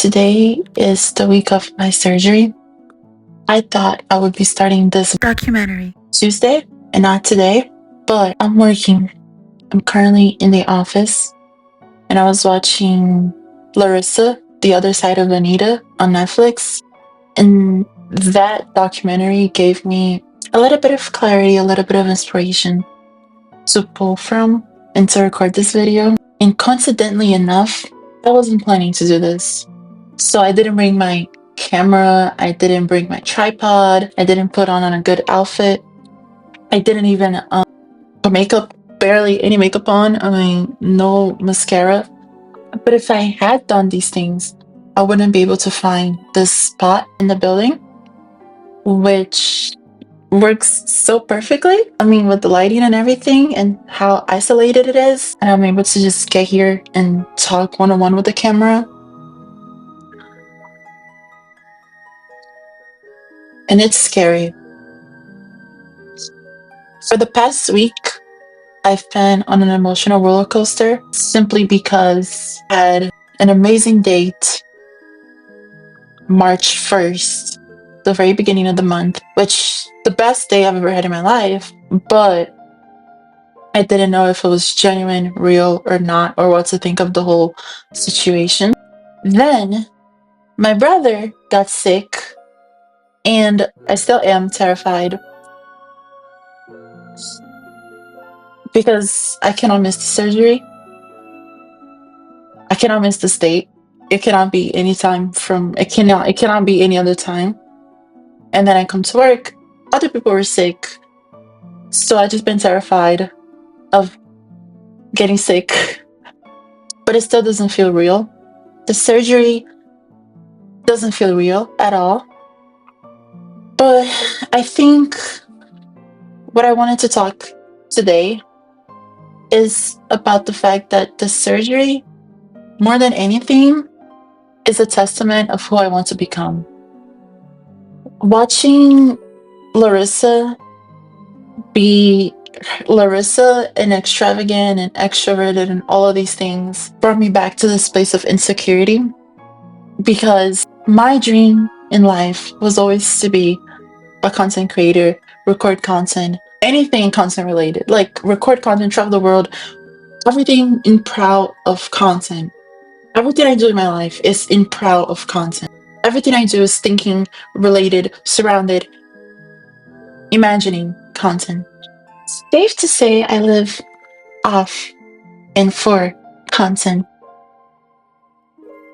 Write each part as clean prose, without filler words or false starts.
Today is the week of my surgery. I thought I would be starting this documentary Tuesday and not today, but I'm working. I'm currently in the office and I was watching Larissa, The Other Side of Anita on Netflix. And that documentary gave me a little bit of clarity, a little bit of inspiration to pull from and to record this video. And coincidentally enough, I wasn't planning to do this. So I didn't bring my camera, I didn't bring my tripod, I didn't put on a good outfit. I didn't even put makeup, barely any makeup on. I mean, no mascara. But if I had done these things, I wouldn't be able to find this spot in the building, which works so perfectly. I mean, with the lighting and everything and how isolated it is, and I'm able to just get here and talk one-on-one with the camera. And it's scary. For the past week, I've been on an emotional roller coaster simply because I had an amazing date March 1st, the very beginning of the month, which the best day I've ever had in my life, but I didn't know if it was genuine, real, or not, or what to think of the whole situation. Then my brother got sick, and I still am terrified because I cannot miss the surgery. I cannot miss this date. It cannot be any time from, it cannot be any other time. And then I come to work, other people were sick. So I just been terrified of getting sick, but it still doesn't feel real. The surgery doesn't feel real at all. But I think what I wanted to talk today is about the fact that the surgery, more than anything, is a testament of who I want to become. Watching Larissa be Larissa and extravagant and extroverted and all of these things brought me back to this place of insecurity, because my dream in life was always to be a content creator, record content, anything content related, like record content, travel the world, everything in proud of content. Everything I do in my life is in proud of content. Everything I do is thinking, related, surrounded, imagining content. It's safe to say I live off and for content.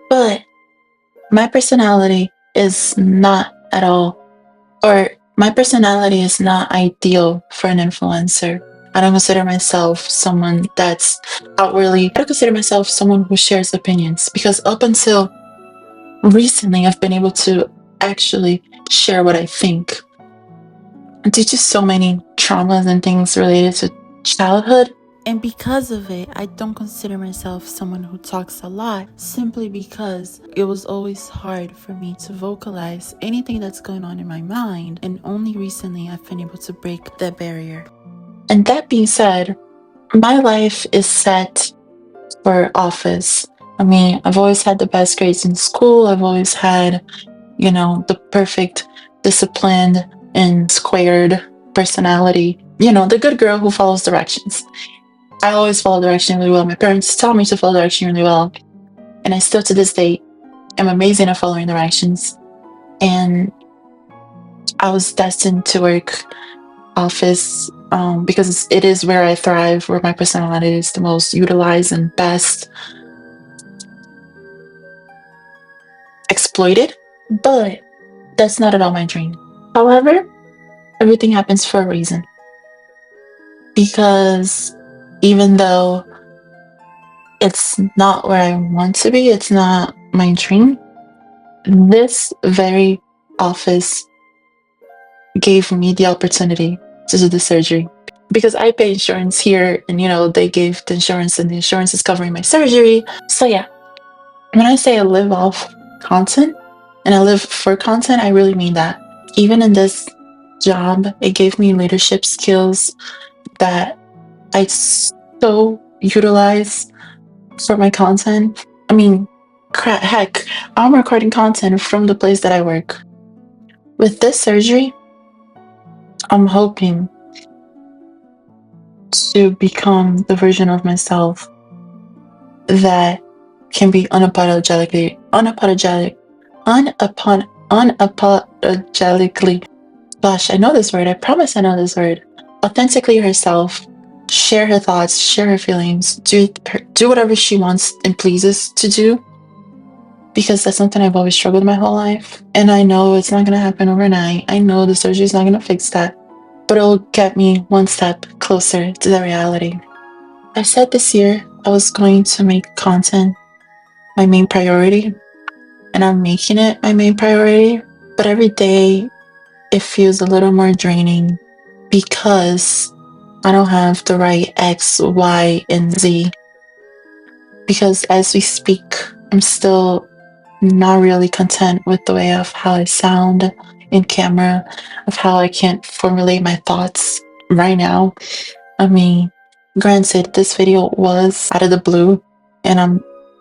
But my personality is not at all, or my personality is not ideal for an influencer. I don't consider myself someone that's outwardly, I don't consider myself someone who shares opinions, because up until recently, I've been able to actually share what I think. Due to so many traumas and things related to childhood, and because of it, I don't consider myself someone who talks a lot, simply because it was always hard for me to vocalize anything that's going on in my mind, and only recently I've been able to break that barrier. And that being said, my life is set for office. I mean, I've always had the best grades in school. I've always had, the perfect disciplined and squared personality. The good girl who follows directions. I always follow direction really well. My parents tell me to follow direction really well. And I still to this day am amazing at following directions. And I was destined to work office because it is where I thrive, where my personality is the most utilized and best exploited. But that's not at all my dream. However, everything happens for a reason. Because even though it's not where I want to be, it's not my dream, this very office gave me the opportunity to do the surgery. Because I pay insurance here, and they gave the insurance, and the insurance is covering my surgery. So yeah, when I say I live off content and I live for content, I really mean that. Even in this job, it gave me leadership skills that I so utilize for my content. I mean, Heck, I'm recording content from the place that I work. With this surgery, I'm hoping to become the version of myself that can be unapologetically, gosh, I know this word, I promise I know this word, authentically herself, share her thoughts, share her feelings, do whatever she wants and pleases to do, because that's something I've always struggled my whole life. And I know it's not gonna happen overnight. I know the surgery is not gonna fix that, but it'll get me one step closer to the reality. I said this year I was going to make content my main priority, and I'm making it my main priority. But every day it feels a little more draining because I don't have the right X, Y, and Z. Because as we speak, I'm still not really content with the way of how I sound in camera, of how I can't formulate my thoughts right now. I mean, granted, this video was out of the blue and I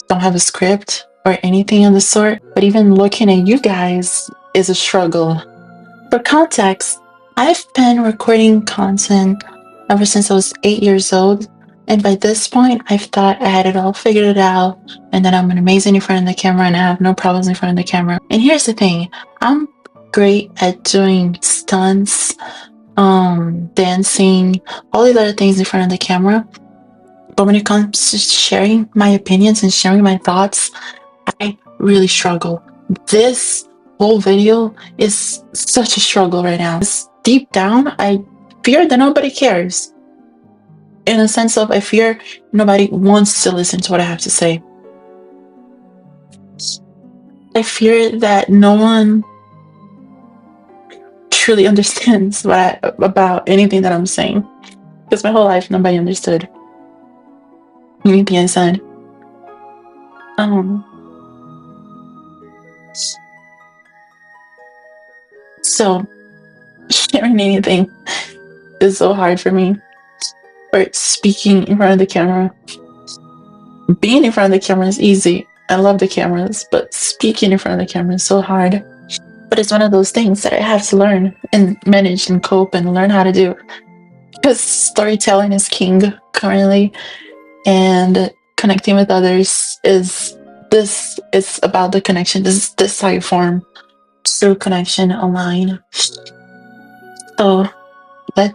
don't have a script or anything of the sort, but even looking at you guys is a struggle. For context, I've been recording content ever since I was 8 years old, and by this point, I've thought I had it all figured out, and that I'm amazing in front of the camera and I have no problems in front of the camera. And here's the thing, I'm great at doing stunts, dancing, all these other things in front of the camera. But when it comes to sharing my opinions and sharing my thoughts, I really struggle. This whole video is such a struggle right now. Deep down, I fear that nobody cares. In a sense of, I fear nobody wants to listen to what I have to say. I fear that no one truly understands about anything that I'm saying. Because my whole life, nobody understood anything I said. So sharing anything is so hard for me. Or speaking in front of the camera. Being in front of the camera is easy. I love the cameras, but speaking in front of the camera is so hard. But it's one of those things that I have to learn and manage and cope and learn how to do. Because storytelling is king currently, and connecting with others is about the connection. This is how you form true connection online. So let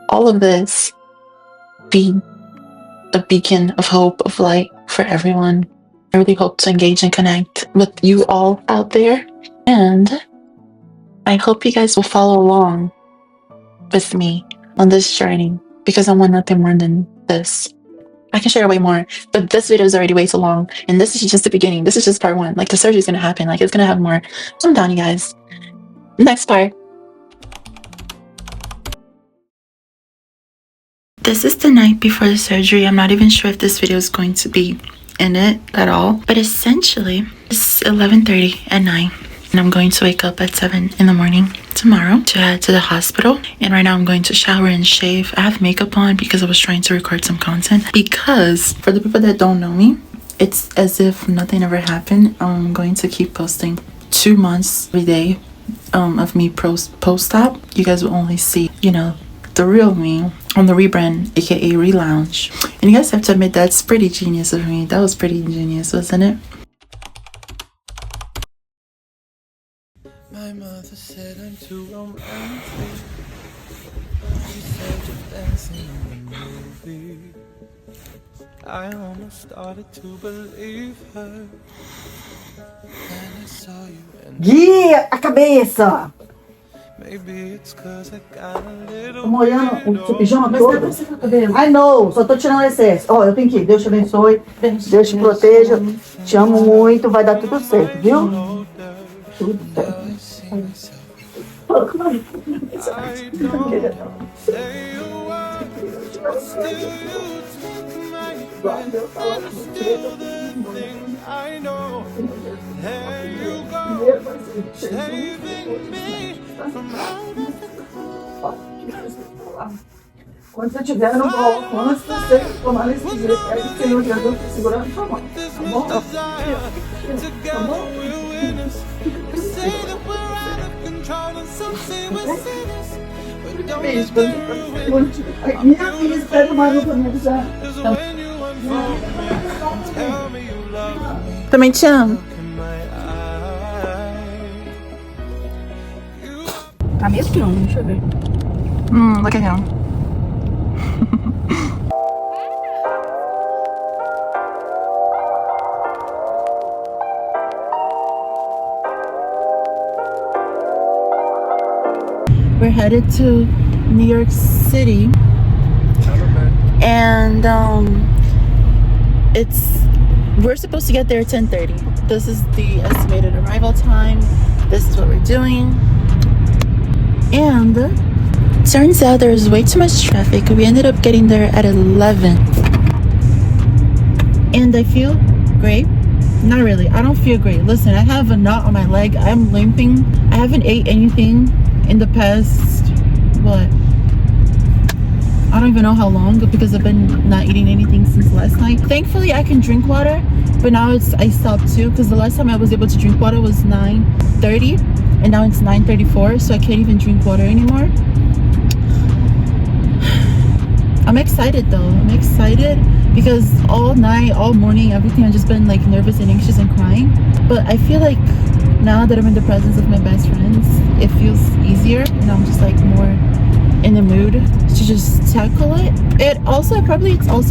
all of this be a beacon of hope, of light for everyone. I really hope to engage and connect with you all out there. And I hope you guys will follow along with me on this journey, because I want nothing more than this. I can share way more, but this video is already way too long. And this is just the beginning. This is just part 1. Like, the surgery is going to happen. Like, it's going to have more. Calm down, you guys. Next part. This is the night before the surgery. I'm not even sure if this video is going to be in it at all. But essentially, it's 11:30 at night. And I'm going to wake up at 7 in the morning tomorrow to head to the hospital. And right now I'm going to shower and shave. I have makeup on because I was trying to record some content. Because for the people that don't know me, it's as if nothing ever happened. I'm going to keep posting 2 months every day of me post-op. You guys will only see, the real me on the rebrand, aka relaunch. And you guys have to admit, that's pretty genius of me. That was pretty ingenious, wasn't it? My mother said I'm too romantic. She said you're dancing in the movie. I almost started to believe her. Then I saw you and Guia a cabeça! maybe it's 'cause I got a little. Tô molhando o seu pijama todo. I know, só tô tirando o excesso. Ó, eu tenho que ir. Deus te abençoe. Deus te proteja. Te amo muito. Vai dar tudo certo, viu? Tudo certo. Quando você estiver no bloco, antes de você tomar esse jeito, aí o Senhor Jesus te segurando sua mão. Tá bom? Tá bom? Beijo. Minha filha espera mais um caminho já. Também te amo. Tá mesmo não, deixa eu ver. Look at him. We're headed to New York City, and we're supposed to get there at 10:30. This is the estimated arrival time. This is what we're doing, and turns out there was way too much traffic. We ended up getting there at 11, and I feel great. Not really. I don't feel great. Listen, I have a knot on my leg. I'm limping. I haven't ate anything in the past, what? I don't even know how long, because I've been not eating anything since last night. Thankfully, I can drink water, but now I stopped too, because the last time I was able to drink water was 9:30, and now it's 9:34, so I can't even drink water anymore. I'm excited though. I'm excited because all night, all morning, everything, I've just been like nervous and anxious and crying. But I feel like now that I'm in the presence of my best friends, it feels easier, and I'm just like more in the mood to just tackle it. It's also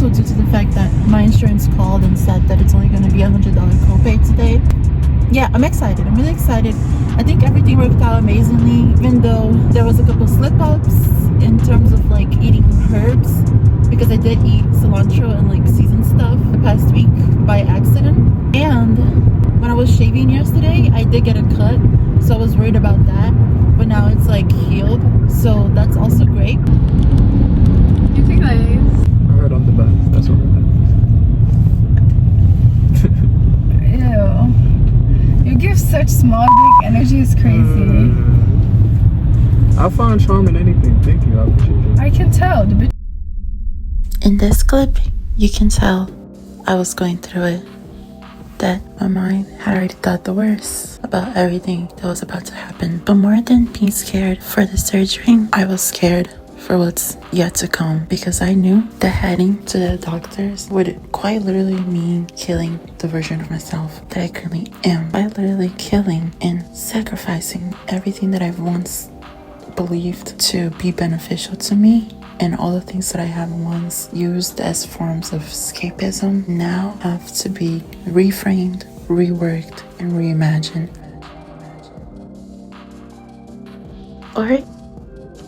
due to the fact that my insurance called and said that it's only going to be $100 copay today. Yeah, I'm excited. I'm really excited. I think everything worked out amazingly, even though there was a couple slip-ups in terms of like eating herbs, because I did eat cilantro and like seasoned stuff the past week by accident. And when I was shaving yesterday, I did get a cut, so I was worried about that, but now it's like healed, so that's also great. You think that is? I heard on the best. That's what I meant. Ew. You give such small dick energy, it's crazy. I find charm in anything. Thank you. I appreciate it. I can tell. The bitch. In this clip, you can tell I was going through it, that my mind had already thought the worst about everything that was about to happen. But more than being scared for the surgery, I was scared for what's yet to come, because I knew that heading to the doctors would quite literally mean killing the version of myself that I currently am. Quite literally killing and sacrificing everything that I've once believed to be beneficial to me, and all the things that I have once used as forms of escapism now have to be reframed, reworked, and reimagined. Or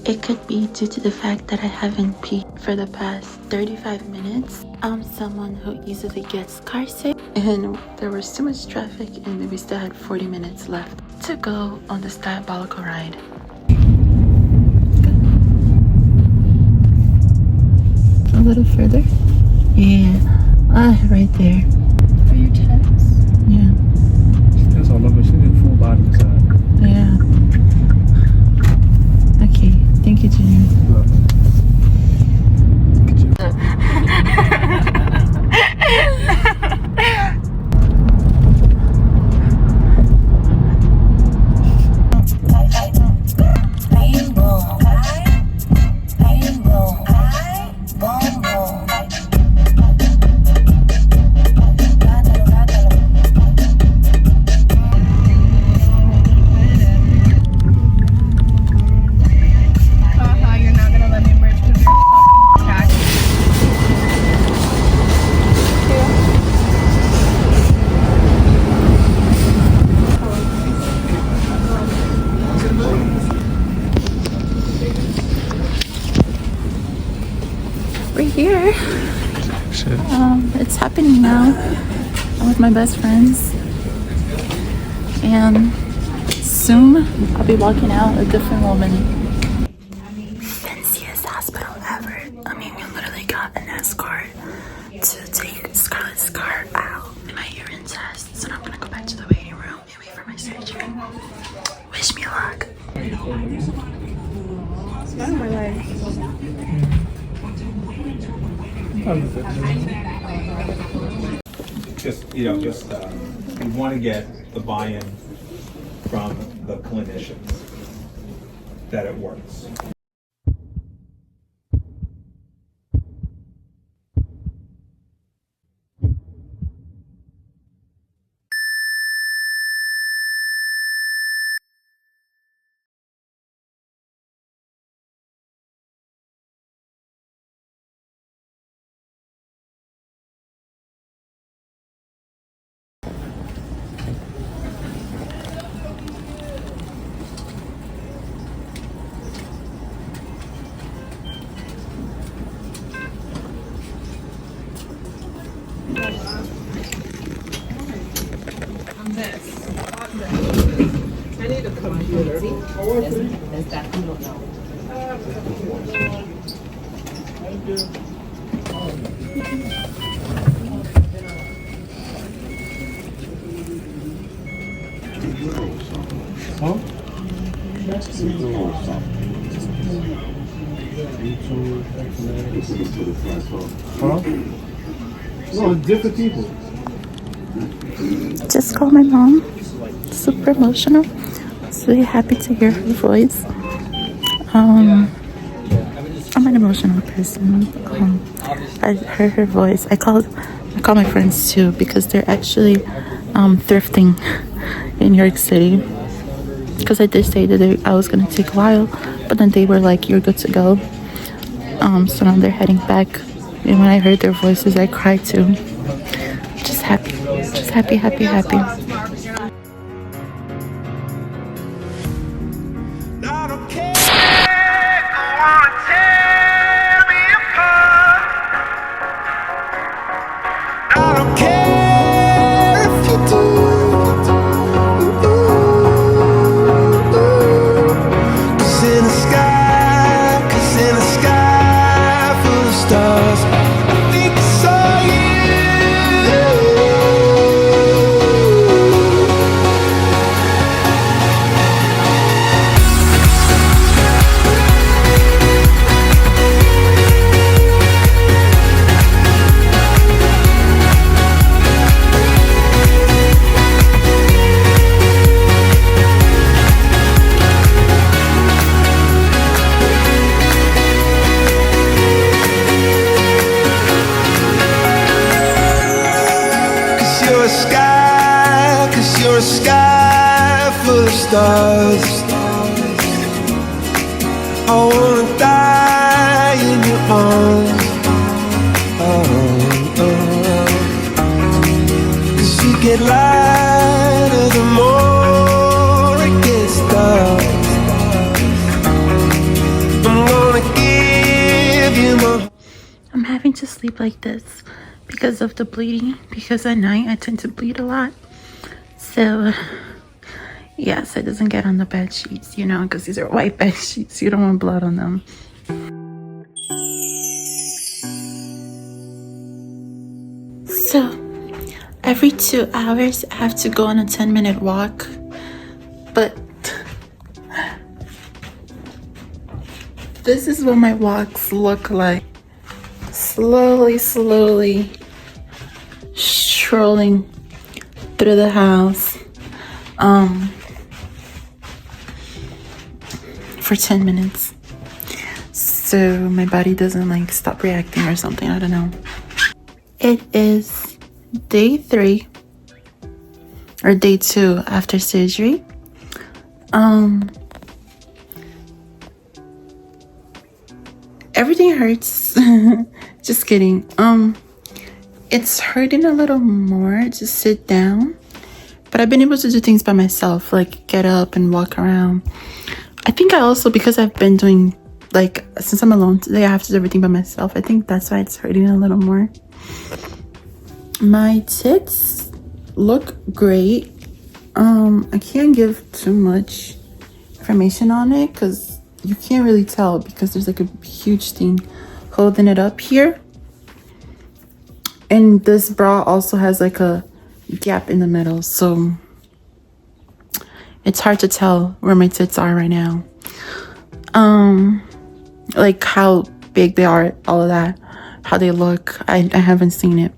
it could be due to the fact that I haven't peed for the past 35 minutes. I'm someone who easily gets car sick, and there was too much traffic, and we still had 40 minutes left to go on this diabolical ride. A little further. Yeah. Right there. Are you tense? Yeah. That's all over. She's in full body massage. Yeah. Okay. Thank you, Junior. Good job. You're not gonna let me merge because you're fucking tacky. We're here. Shit. It's happening now. I'm with my best friends, and soon I'll be walking out a different woman. Fanciest hospital ever. I mean, we literally got an escort to take Scarlett's car out. My urine tests, and I'm gonna go back to the waiting room and wait for my surgery. Wish me luck. My legs. Just, we want to get the buy-in from the clinicians that it works. No, different people. Just called my mom. Super emotional. So happy to hear her voice. I'm an emotional person. I heard her voice. I call my friends too because they're actually thrifting in New York City. Because I did say that I was gonna take a while, but then they were like, "You're good to go." So now they're heading back. And when I heard their voices, I cried too. Just happy, happy. You're a sky full of stars. I wanna die in your arms. Cause you get lighter the more it gets dark. I'm gonna give you my. I'm having to sleep like this because of the bleeding, because at night I tend to bleed a lot. So yeah, so it doesn't get on the bed sheets, because these are white bed sheets. You don't want blood on them. So every 2 hours I have to go on a 10-minute walk, but this is what my walks look like. Slowly strolling through the house for 10 minutes, so my body doesn't stop reacting or something. I don't know. It is day 3 or day 2 after surgery. Everything hurts. Just kidding. It's hurting a little more to sit down, but I've been able to do things by myself, like get up and walk around. I think I also, because I've been doing, since I'm alone today, I have to do everything by myself. I think that's why it's hurting a little more. My tits look great. I can't give too much information on it because you can't really tell, because there's a huge thing holding it up here. And this bra also has a gap in the middle, so it's hard to tell where my tits are right now. How big they are, all of that. how they look. I haven't seen it.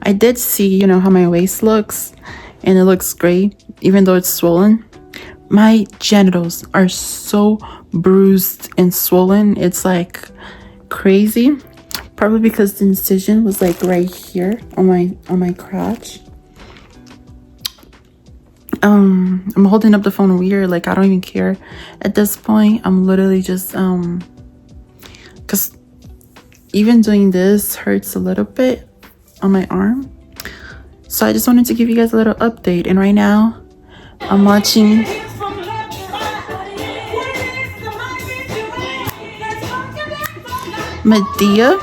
I did see, you know, how my waist looks, and it looks great, even though it's swollen. My genitals are so bruised and swollen. It's like crazy. Probably because the incision was like right here on my crotch. I'm holding up the phone weird, like I don't even care at this point. I'm literally just because even doing this hurts a little bit on my arm. So I just wanted to give you guys a little update. And right now I'm watching Medea,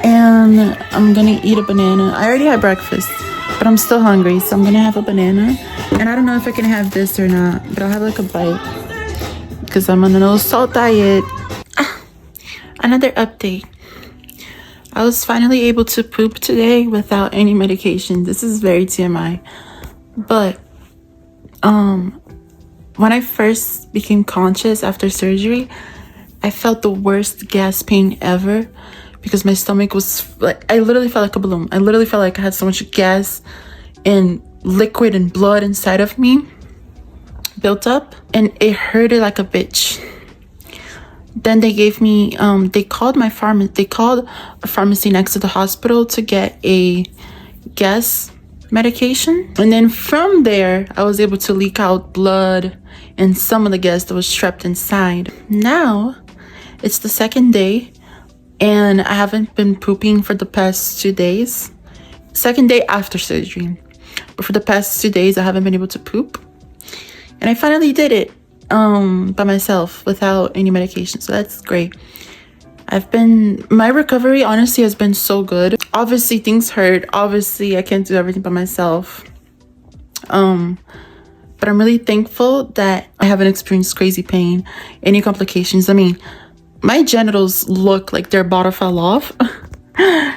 and I'm gonna eat a banana. I already had breakfast, but I'm still hungry, so I'm gonna have a banana. And I don't know if I can have this or not, but I'll have like a bite because I'm on a no salt diet. Another update. I was finally able to poop today without any medication. This is very TMI, but when I first became conscious after surgery, I felt the worst gas pain ever because my stomach was like, I literally felt like a balloon. I literally felt like I had so much gas and liquid and blood inside of me built up, and it hurted like a bitch. Then they gave me, they called a pharmacy next to the hospital to get a gas medication. And then from there, I was able to leak out blood and some of the gas that was trapped inside. Now, it's the second day, and I haven't been pooping for the past 2 days. Second day after surgery. But for the past 2 days, I haven't been able to poop. And I finally did it by myself without any medication. So that's great. My recovery honestly has been so good. Obviously things hurt. Obviously I can't do everything by myself. But I'm really thankful that I haven't experienced crazy pain, any complications. I mean, my genitals look like they're about to fall off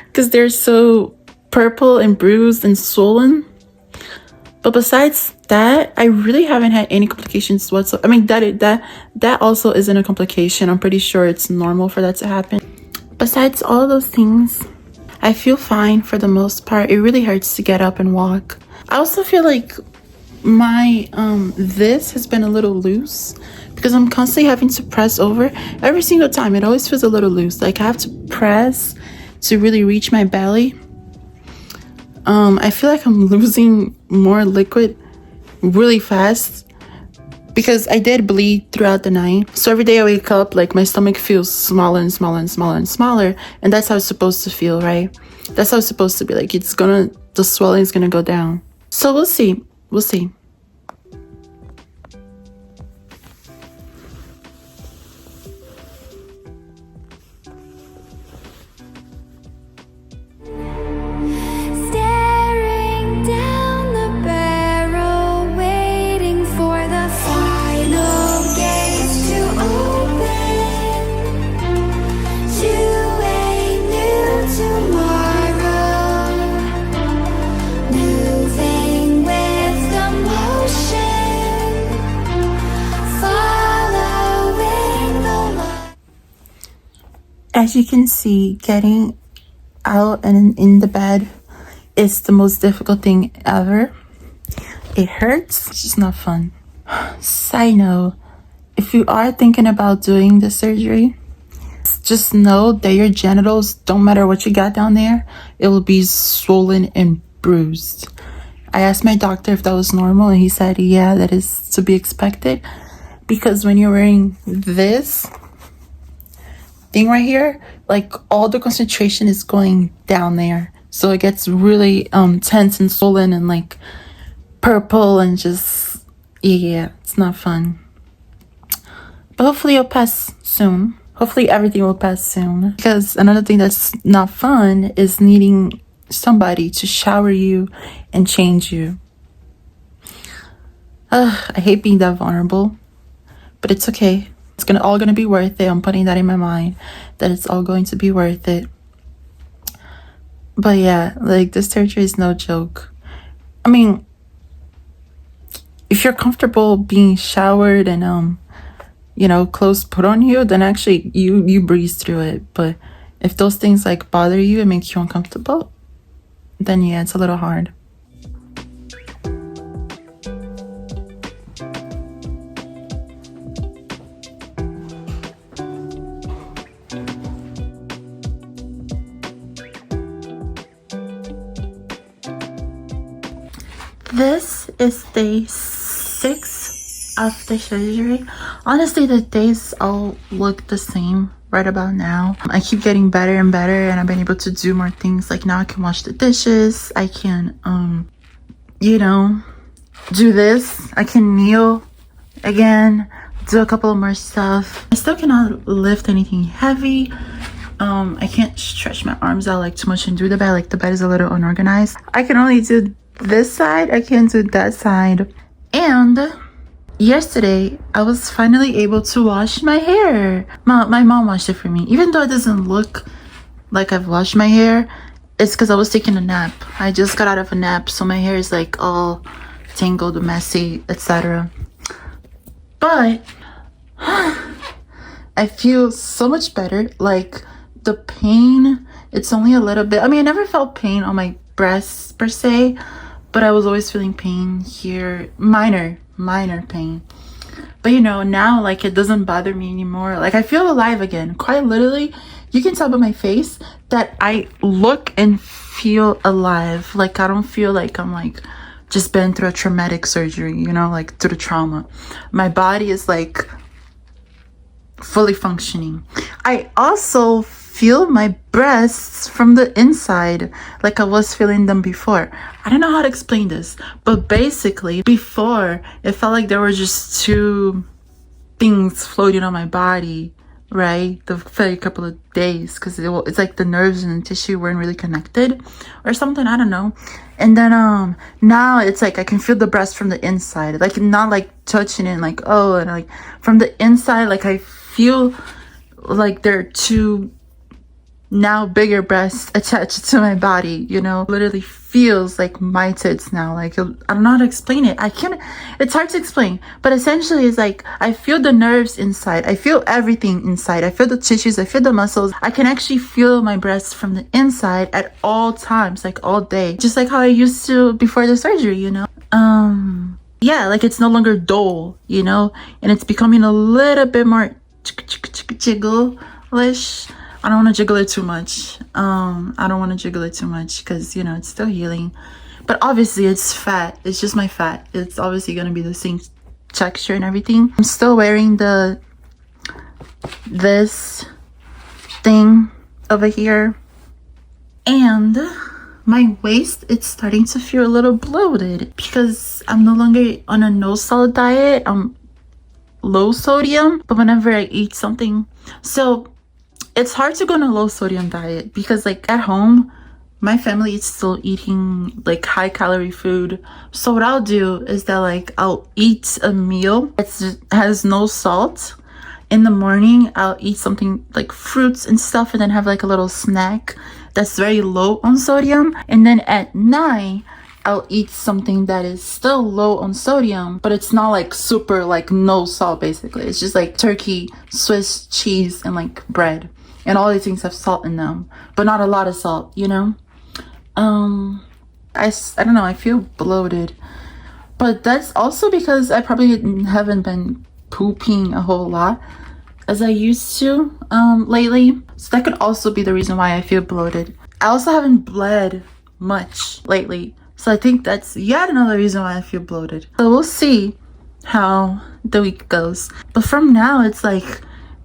because they're so purple and bruised and swollen. But besides that, I really haven't had any complications whatsoever. I mean, that also isn't a complication. I'm pretty sure it's normal for that to happen. Besides all of those things, I feel fine for the most part. It really hurts to get up and walk. I also feel like my this has been a little loose because I'm constantly having to press over every single time. It always feels a little loose, like I have to press to really reach my belly. I feel like I'm losing more liquid really fast because I did bleed throughout the night. So every day I wake up, like my stomach feels smaller and smaller and smaller and smaller, and that's how it's supposed to feel, right? That's how it's supposed to be. Like the swelling is gonna go down. So we'll see. We'll see. Staring down the barrel, waiting for the final gates to open to a new tomorrow. Moving with the motion, following the light. As you can see, getting out and in the bed is the most difficult thing ever. It hurts. It's just not fun. Side note, if you are thinking about doing the surgery, just know that your genitals, don't matter what you got down there, it will be swollen and bruised. I asked my doctor if that was normal, and he said, yeah, that is to be expected, because when you're wearing this thing right here, like all the concentration is going down there, so it gets really tense and swollen and like purple and just yeah, it's not fun. But hopefully it'll pass soon. Hopefully everything will pass soon, because another thing that's not fun is needing somebody to shower you and change you. I hate being that vulnerable, but it's okay. It's all gonna be worth it. I'm putting that in my mind, that it's all going to be worth it. But yeah, like this surgery is no joke. I mean, if you're comfortable being showered and clothes put on you, then actually you breeze through it. But If those things like bother you and make you uncomfortable, then yeah, it's a little hard. This is day 6 of the surgery. Honestly, the days all look the same right about now. I keep getting better and better, and I've been able to do more things. Like now I can wash the dishes. I can, you know, do this. I can kneel again, do a couple of more stuff. I still cannot lift anything heavy. I can't stretch my arms out like too much and do the bed. Like the bed is a little unorganized. I can only do this side. I can't do that side. And yesterday, I was finally able to wash my hair. My mom washed it for me. Even though it doesn't look like I've washed my hair, it's because I was taking a nap. I just got out of a nap, so my hair is like all tangled, messy, etc. But I feel so much better. Like the pain, it's only a little bit. I mean, I never felt pain on my breasts per se, but I was always feeling pain here, minor pain. But you know, now like it doesn't bother me anymore. Like I feel alive again. Quite literally, you can tell by my face that I look and feel alive. Like I don't feel like I'm like just been through a traumatic surgery, you know, like through the trauma. My body is like fully functioning. I also feel my breasts from the inside like I was feeling them before. I don't know how to explain this, but basically before it felt like there were just two things floating on my body, right? The first couple of days, because it's like the nerves and the tissue weren't really connected or something, I don't know. And then now it's like I can feel the breast from the inside, like not like touching it, like oh, and like from the inside, like I feel like there are two now bigger breasts attached to my body, you know. Literally feels like my tits now. Like I don't know how to explain it. It's hard to explain, but essentially it's like I feel the nerves inside, I feel everything inside, I feel the tissues, I feel the muscles. I can actually feel my breasts from the inside at all times, like all day, just like how I used to before the surgery, you know. Yeah, like it's no longer dull, you know, and it's becoming a little bit more jiggle-ish. I don't want to jiggle it too much. Because, you know, it's still healing. But obviously it's fat. It's just my fat. It's obviously going to be the same texture and everything. I'm still wearing this thing over here. And my waist, it's starting to feel a little bloated because I'm no longer on a no salt diet. I'm low sodium. But whenever I eat something, so it's hard to go on a low sodium diet because like at home my family is still eating like high calorie food. So what I'll do is that like I'll eat a meal that has no salt. In the morning I'll eat something like fruits and stuff, and then have like a little snack that's very low on sodium. And then at night I'll eat something that is still low on sodium, but it's not like super like no salt. Basically it's just like turkey, Swiss cheese, and like bread. And all these things have salt in them, but not a lot of salt, you know. I don't know, I feel bloated, but that's also because I probably haven't been pooping a whole lot as I used to lately. So that could also be the reason why I feel bloated. I also haven't bled much lately, so I think that's yet another reason why I feel bloated. So we'll see how the week goes. But from now, it's like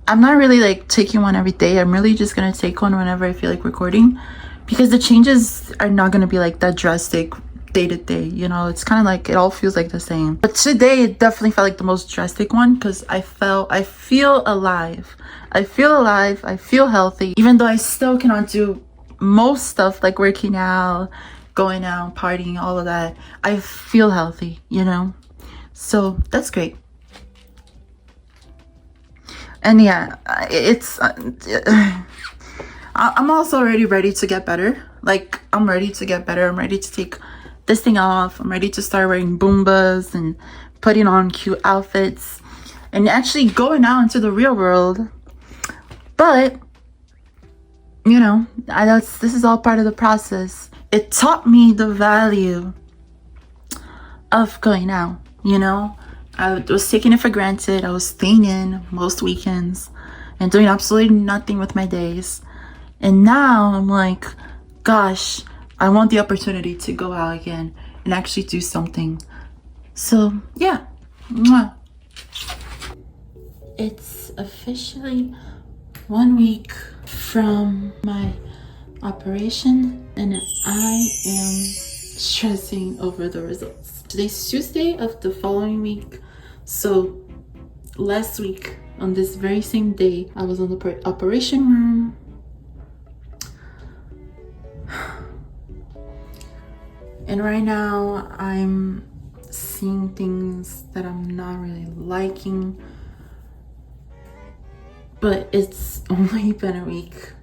I'm not really like taking one every day. I'm really just gonna take one whenever I feel like recording, because the changes are not gonna be like that drastic day to day, you know. It's kind of like it all feels like the same. But today it definitely felt like the most drastic one because I feel alive. I feel healthy, even though I still cannot do most stuff like working out, going out, partying, all of that. I feel healthy, you know. So that's great. And yeah, I'm also already ready to get better. Like, I'm ready to get better. I'm ready to take this thing off. I'm ready to start wearing Boombas and putting on cute outfits and actually going out into the real world. But you know, this is all part of the process. It taught me the value of going out, you know. I was taking it for granted. I was staying in most weekends and doing absolutely nothing with my days. And now I'm like, gosh, I want the opportunity to go out again and actually do something. So, yeah. Mwah. It's officially 1 week from my operation, and I am stressing over the results. Today's Tuesday of the following week. So last week, on this very same day, I was in the operation room. And right now, I'm seeing things that I'm not really liking. But it's only been a week.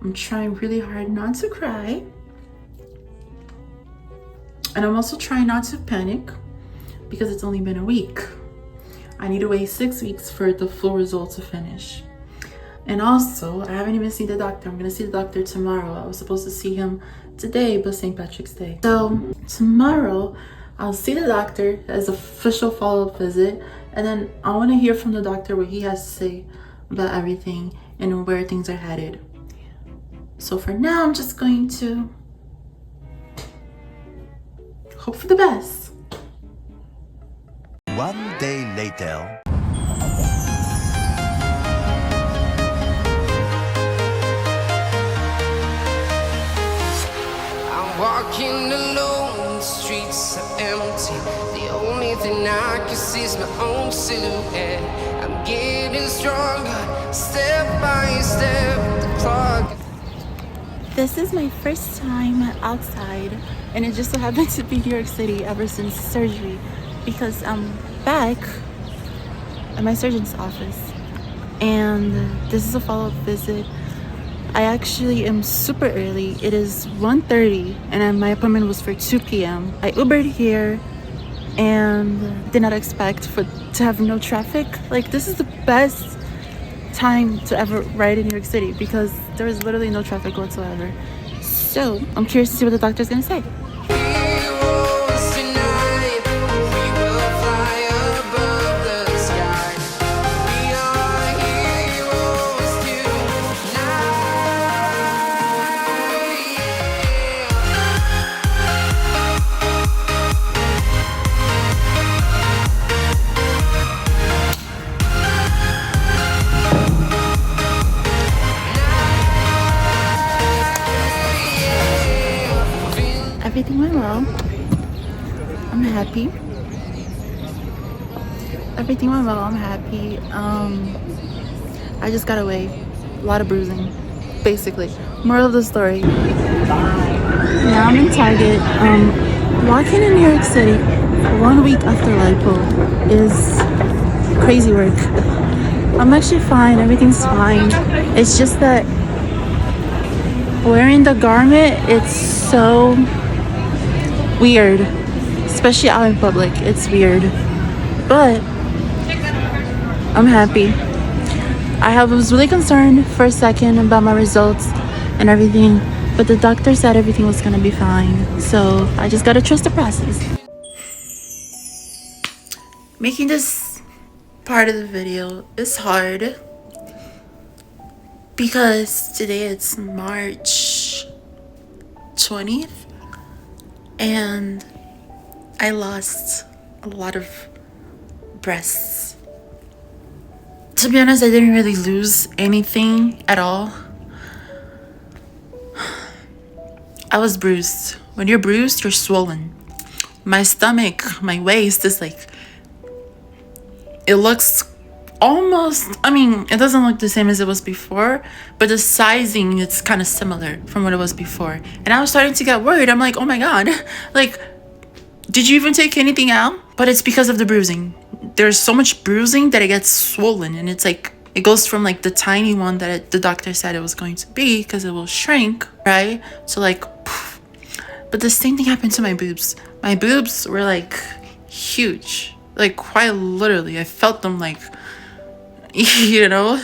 I'm trying really hard not to cry. And I'm also trying not to panic because it's only been a week. I need to wait 6 weeks for the full result to finish. And also, I haven't even seen the doctor. I'm gonna see the doctor tomorrow. I was supposed to see him today, but St. Patrick's Day. So tomorrow, I'll see the doctor as an official follow-up visit. And then I wanna hear from the doctor what he has to say about everything and where things are headed. So for now, I'm just going to hope for the best. One day later. I'm walking alone, the streets are empty. The only thing I can see is my own silhouette. I'm getting stronger, step by step. The clock. This is my first time outside, and it just so happened to be New York City ever since surgery, because I'm back at my surgeon's office, and this is a follow-up visit. I actually am super early. It is 1:30, and my appointment was for 2 p.m. I Ubered here and did not expect to have no traffic. Like, this is the best time to ever ride in New York City because there is literally no traffic whatsoever. So I'm curious to see what the doctor's gonna say. Heroes tonight, we will fly above the sky. We are heroes tonight. Everything went well. I'm happy. Everything went well. I'm happy. I just got away. A lot of bruising, basically. Moral of the story. Now I'm in Target. Walking in New York City 1 week after lipo is crazy work. I'm actually fine. Everything's fine. It's just that wearing the garment, it's so weird, especially out in public. It's weird, but I'm happy. I was really concerned for a second about my results and everything, but the doctor said everything was gonna be fine. So I just gotta trust the process. Making this part of the video is hard because today it's March 20th. And I lost a lot of breasts. To be honest, I didn't really lose anything at all. I was bruised. When you're bruised, you're swollen. My stomach, my waist is like, it looks almost, it doesn't look the same as it was before, but the sizing, it's kind of similar from what it was before. And I was starting to get worried. I'm like, oh my God, like, did you even take anything out? But it's because of the bruising. There's so much bruising that it gets swollen, and it's like, it goes from like the tiny one that the doctor said it was going to be because it will shrink, right? So like, poof. But the same thing happened to my boobs. My boobs were like huge, like quite literally. I felt them like, you know?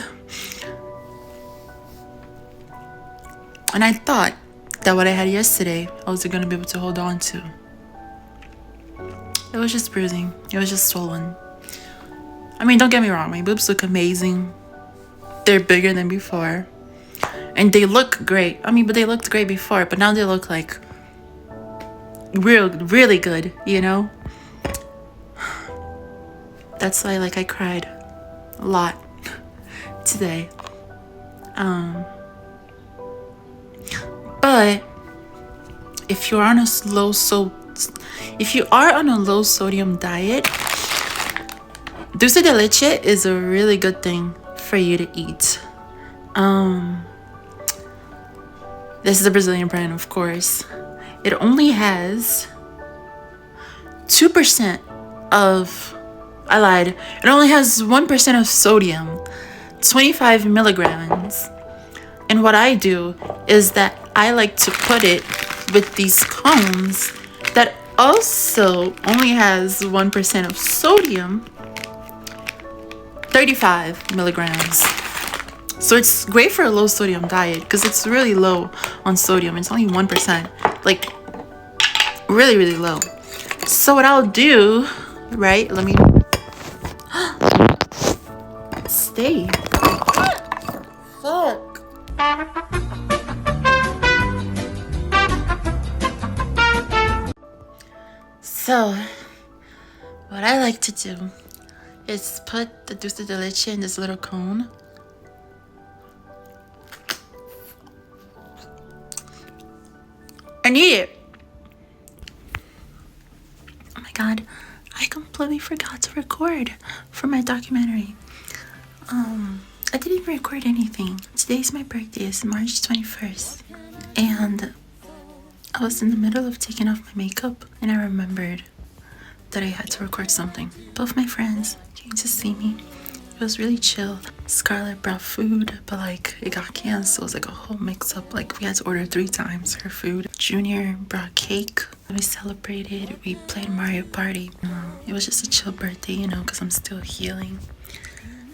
And I thought that what I had yesterday, I was gonna be able to hold on to. It was just bruising. It was just swollen. I mean, don't get me wrong, my boobs look amazing. They're bigger than before. And they look great. I mean, but they looked great before, but now they look like really good, you know? That's why, like, I cried a lot today. But if you are on a low sodium diet, dulce de leche is a really good thing for you to eat. This is a Brazilian brand, of course. It only has 2% of, I lied, it only has 1% of sodium, 25 milligrams. And what I do is that I like to put it with these cones that also only has 1% of sodium, 35 milligrams. So it's great for a low sodium diet because it's really low on sodium. It's only 1%, like really low. So what I'll do, right? Let me stay. Fuck. So what I like to do is put the dulce de leche in this little cone. I need it. Oh my god, I completely forgot to record for my documentary. I didn't record anything. Today's my birthday, it's March 21st. And I was in the middle of taking off my makeup and I remembered that I had to record something. Both my friends came to see me. It was really chill. Scarlett brought food, but like it got canceled. It was like a whole mix up. Like we had to order 3 times her food. Junior brought cake. We celebrated. We played Mario Party. It was just a chill birthday, you know, because I'm still healing.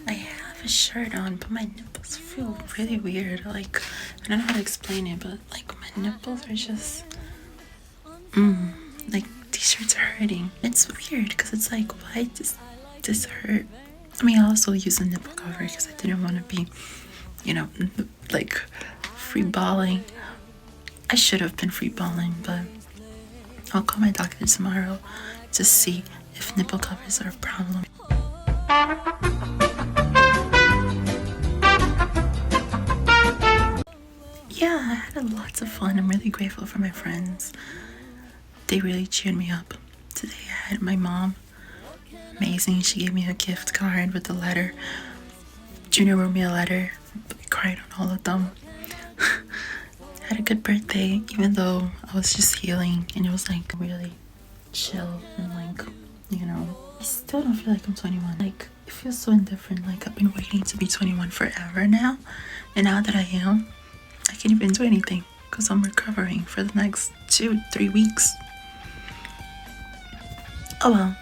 I have a shirt on, but my nipples feel really weird. Like I don't know how to explain it, but like my nipples are just like these shirts are hurting. It's weird because it's like, why does this hurt? I mean, I also use a nipple cover because I didn't want to be, you know, like free balling. I should have been free balling, but I'll call my doctor tomorrow to see if nipple covers are a problem. Yeah, I had lots of fun. I'm really grateful for my friends. They really cheered me up. Today I had my mom. Amazing. She gave me a gift card with a letter. Junior wrote me a letter. I cried on all of them. Had a good birthday, even though I was just healing and it was like really chill and like, you know, I still don't feel like I'm 21. Like it feels so indifferent. Like I've been waiting to be 21 forever now, and now that I am, I can't even do anything because I'm recovering for the next 2-3 weeks. Oh well.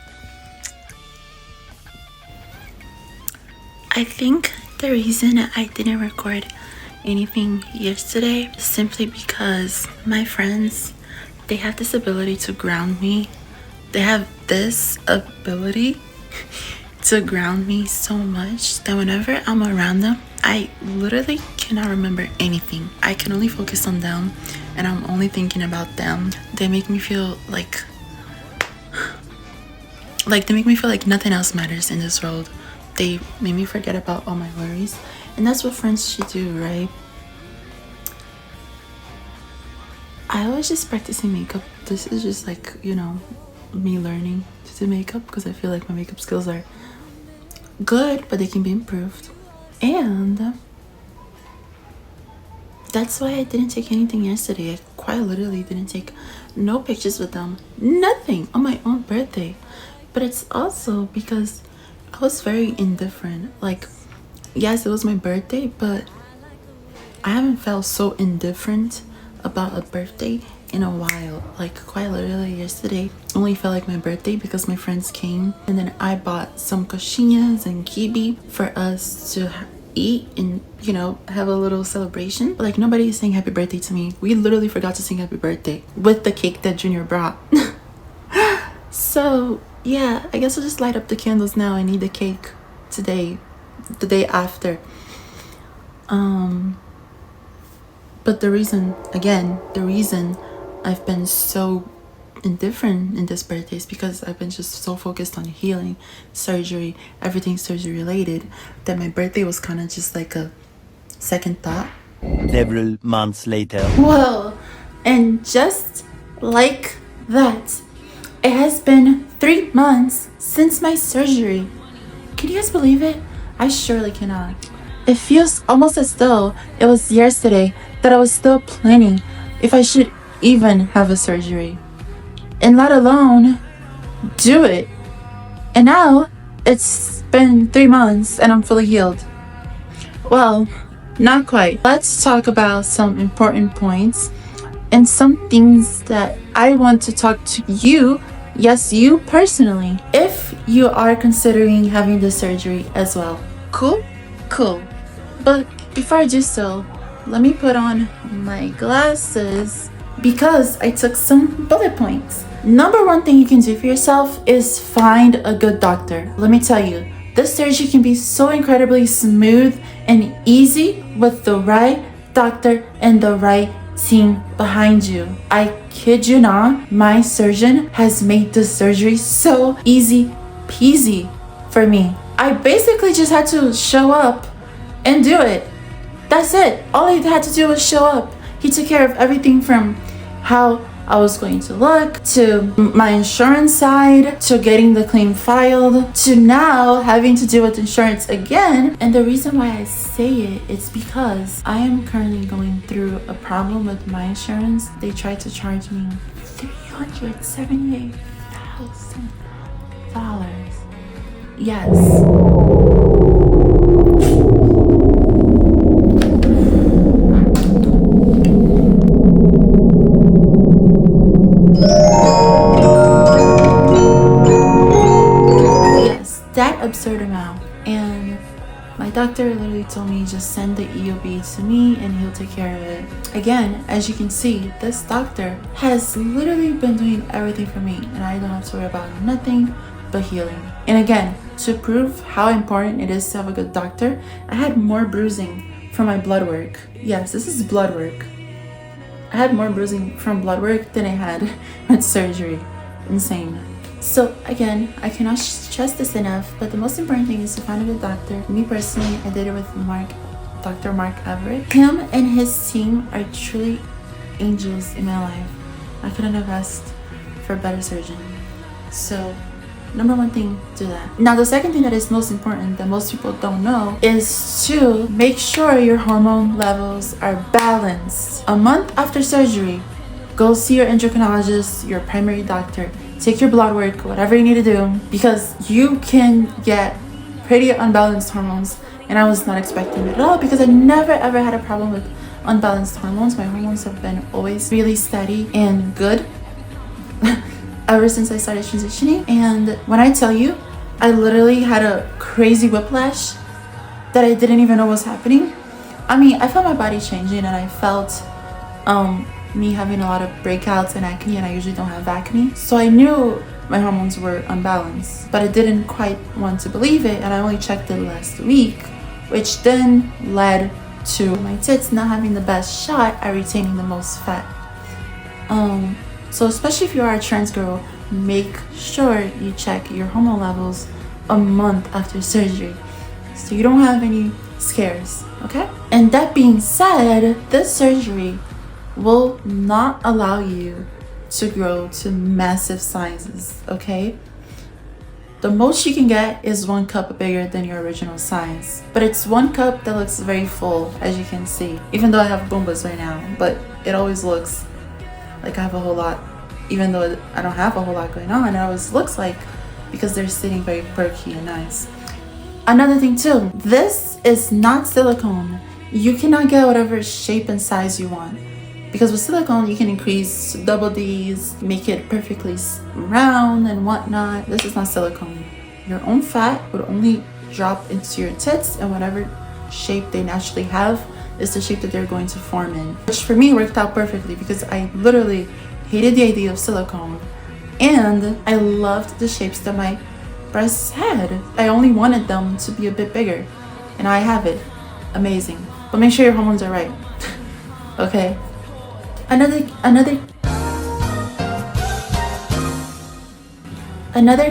I think the reason I didn't record anything yesterday is simply because my friends, they have this ability to ground me. They have this ability to ground me so much that whenever I'm around them, I literally cannot remember anything. I can only focus on them and I'm only thinking about them. They make me feel like nothing else matters in this world. They made me forget about all my worries. And that's what friends should do, right? I was just practicing makeup. This is just like, you know, me learning to do makeup because I feel like my makeup skills are good, but they can be improved. And that's why I didn't take anything yesterday. I quite literally didn't take no pictures with them. Nothing on my own birthday. But it's also because I was very indifferent. Like, yes, it was my birthday, but I haven't felt so indifferent about a birthday in a while. Like, quite literally yesterday only felt like my birthday because my friends came, and then I bought some coxinhas and kibe for us to eat and, have a little celebration. But like, nobody is saying happy birthday to me. We literally forgot to sing happy birthday with the cake that Junior brought. So yeah, I guess I'll just light up the candles now. I need the cake today, the day after. But the reason I've been so indifferent in this birthday is because I've been just so focused on healing, surgery, everything surgery related, that my birthday was kind of just like a second thought. Several months later. Well, and just like that, it has been 3 months since my surgery. Can you guys believe it? I surely cannot. It feels almost as though it was yesterday that I was still planning if I should even have a surgery, and let alone do it. And now it's been 3 months and I'm fully healed. Well, not quite. Let's talk about some important points and some things that I want to talk to you, yes, you personally, if you are considering having the surgery as well. Cool? Cool. But before I do so, let me put on my glasses because I took some bullet points. Number one thing you can do for yourself is find a good doctor. Let me tell you, this surgery can be so incredibly smooth and easy with the right doctor and the right team behind you. I kid you not, my surgeon has made this surgery so easy peasy for me. I basically just had to show up and do it. That's it. All I had to do was show up. He took care of everything from how I was going to look, to my insurance side, to getting the claim filed, to now having to deal with insurance again. And the reason why I say it is because I am currently going through a problem with my insurance. They tried to charge me $378,000. Yes. That absurd amount. And my doctor literally told me just send the EOB to me and he'll take care of it. Again, as you can see, this doctor has literally been doing everything for me and I don't have to worry about nothing but healing. And again, to prove how important it is to have a good doctor, I had more bruising from my blood work. Yes, this is blood work. I had more bruising from blood work than I had with surgery. Insane. So again, I cannot stress this enough, but the most important thing is to find a good doctor. Me personally, I did it with Dr. Mark Everett. Him and his team are truly angels in my life. I couldn't have asked for a better surgeon. So number one thing, do that. Now the second thing that is most important that most people don't know is to make sure your hormone levels are balanced. A month after surgery, go see your endocrinologist, your primary doctor. Take your blood work, whatever you need to do, because you can get pretty unbalanced hormones. And I was not expecting it at all because I never ever had a problem with unbalanced hormones. My hormones have been always really steady and good ever since I started transitioning. And when I tell you, I literally had a crazy whiplash that I didn't even know was happening. I mean, I felt my body changing and I felt me having a lot of breakouts and acne, and I usually don't have acne. So I knew my hormones were unbalanced, but I didn't quite want to believe it, and I only checked it last week, which then led to my tits not having the best shot at retaining the most fat. So especially if you are a trans girl, make sure you check your hormone levels a month after surgery so you don't have any scares, okay? And that being said, this surgery will not allow you to grow to massive sizes, okay? The most you can get is 1 cup bigger than your original size, but it's 1 cup that looks very full, as you can see, even though I have boombas right now, but it always looks like I have a whole lot, even though I don't have a whole lot going on. It always looks like, because they're sitting very perky and nice. Another thing too, this is not silicone. You cannot get whatever shape and size you want. Because with silicone, you can increase double D's, make it perfectly round and whatnot. This is not silicone. Your own fat would only drop into your tits and whatever shape they naturally have is the shape that they're going to form in. Which for me worked out perfectly because I literally hated the idea of silicone and I loved the shapes that my breasts had. I only wanted them to be a bit bigger and I have it. Amazing. But make sure your hormones are right. Okay. Another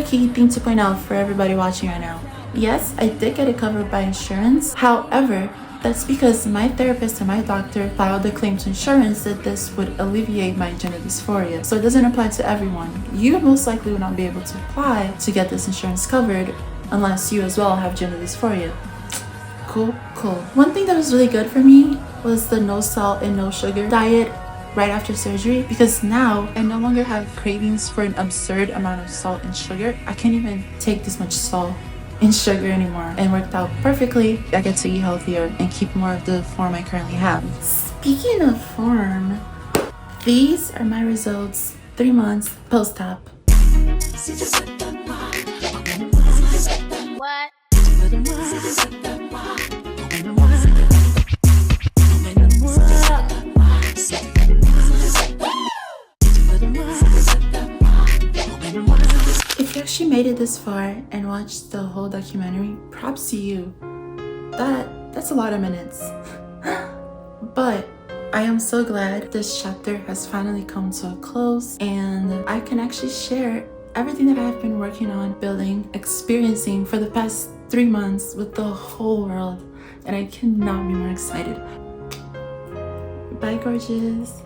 key thing to point out for everybody watching right now. Yes, I did get it covered by insurance. However, that's because my therapist and my doctor filed a claim to insurance that this would alleviate my gender dysphoria. So it doesn't apply to everyone. You most likely will not be able to apply to get this insurance covered unless you as well have gender dysphoria. Cool. One thing that was really good for me was the no salt and no sugar diet right after surgery, because now I no longer have cravings for an absurd amount of salt and sugar. I can't even take this much salt and sugar anymore, and worked out perfectly. I get to eat healthier and keep more of the form I currently have. Speaking of form, these are my results 3 months post-op. If you actually made it this far and watched the whole documentary, props to you. That's a lot of minutes. But I am so glad this chapter has finally come to a close and I can actually share everything that I've been working on, building, experiencing for the past 3 months with the whole world. And I cannot be more excited. Bye, gorgeous.